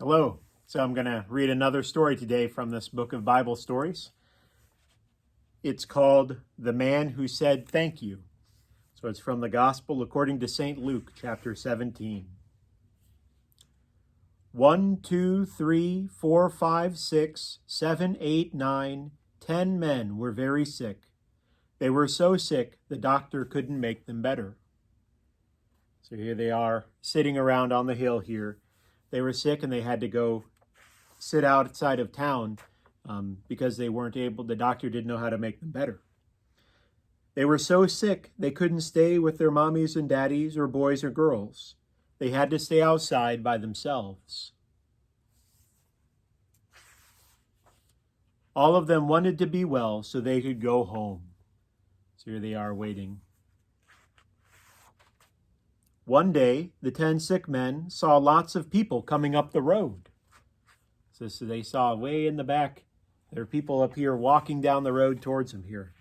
Hello. So I'm going to read another story today from this book of Bible stories. It's called The Man Who Said Thank You. So it's from the Gospel according to St. Luke, chapter 17. 1, 2, 3, 4, 5, 6, 7, 8, 9, 10 men were very sick. They were so sick the doctor couldn't make them better. So here they are sitting around on the hill here. They were sick and they had to go sit outside of town because they weren't able, the doctor didn't know how to make them better. They were so sick they couldn't stay with their mommies and daddies or boys or girls. They had to stay outside by themselves. All of them wanted to be well so they could go home. So here they are waiting. One day, the 10 sick men saw lots of people coming up the road. So they saw way in the back, there are people up here walking down the road towards them here.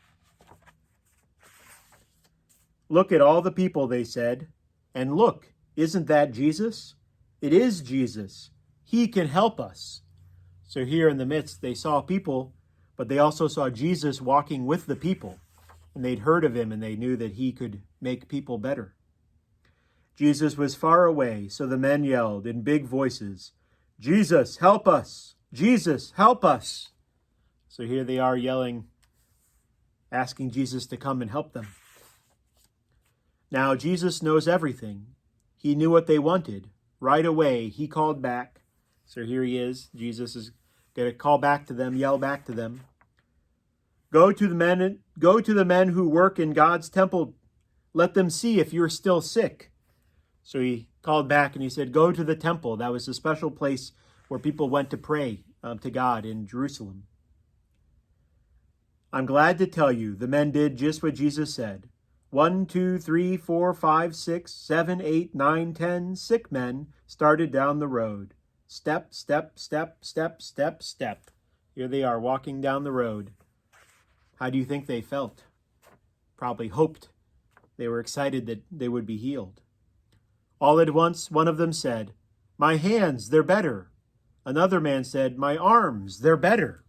Look at all the people, they said. And look, isn't that Jesus? It is Jesus. He can help us. So here in the midst, they saw people, but they also saw Jesus walking with the people. And they'd heard of him and they knew that he could make people better. Jesus was far away, so the men yelled in big voices, Jesus, help us! Jesus, help us! So here they are yelling, asking Jesus to come and help them. Now Jesus knows everything. He knew what they wanted. Right away, he called back. So here he is. Jesus is going to call back to them, yell back to them. Go to the men who work in God's temple. Let them see if you're still sick. So he called back and he said, go to the temple. That was a special place where people went to pray to God in Jerusalem. I'm glad to tell you, the men did just what Jesus said. 1, 2, 3, 4, 5, 6, 7, 8, 9, 10 sick men started down the road. Step, step, step, step, step, step. Here they are walking down the road. How do you think they felt? Probably hoped. They were excited that they would be healed. All at once, one of them said, my hands, they're better. Another man said, my arms, they're better.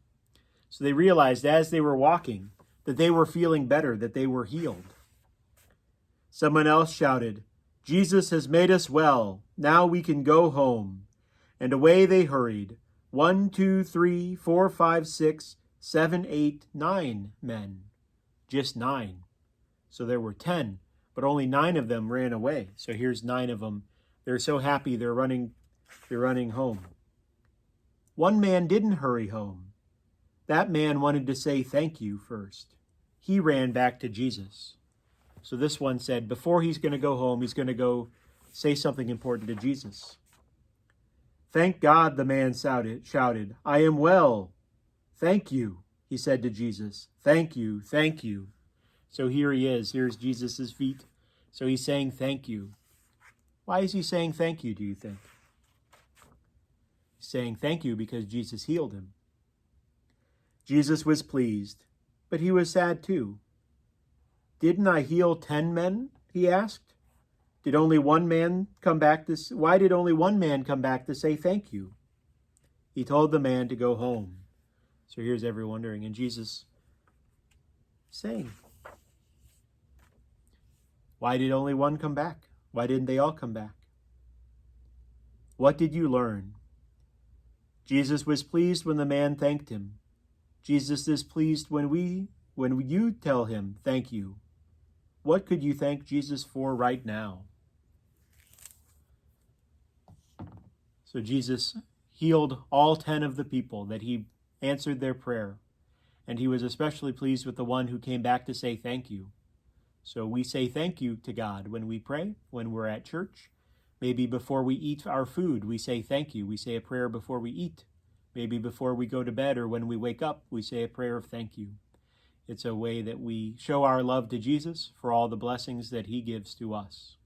So they realized as they were walking that they were feeling better, that they were healed. Someone else shouted, Jesus has made us well. Now we can go home. And away they hurried. 1, 2, 3, 4, 5, 6, 7, 8, 9 men. Just 9. So there were 10. But only 9 of them ran away. So here's 9 of them. They're so happy they're running home. One man didn't hurry home. That man wanted to say thank you first. He ran back to Jesus. So this one said before he's going to go home, he's going to go say something important to Jesus. Thank God, the man shouted. I am well. Thank you, he said to Jesus. Thank you, thank you. So here he is. Here's Jesus' feet. So he's saying thank you. Why is he saying thank you, do you think? He's saying thank you because Jesus healed him. Jesus was pleased, but he was sad too. Didn't I heal 10 men? He asked. Why did only one man come back to say thank you? He told the man to go home. So here's everyone wondering, and Jesus saying, why did only one come back? Why didn't they all come back? What did you learn? Jesus was pleased when the man thanked him. Jesus is pleased when you tell him thank you. What could you thank Jesus for right now? So Jesus healed all 10 of the people, that he answered their prayer. And he was especially pleased with the one who came back to say thank you. So we say thank you to God when we pray, when we're at church. Maybe before we eat our food, we say thank you. We say a prayer before we eat. Maybe before we go to bed or when we wake up, we say a prayer of thank you. It's a way that we show our love to Jesus for all the blessings that he gives to us.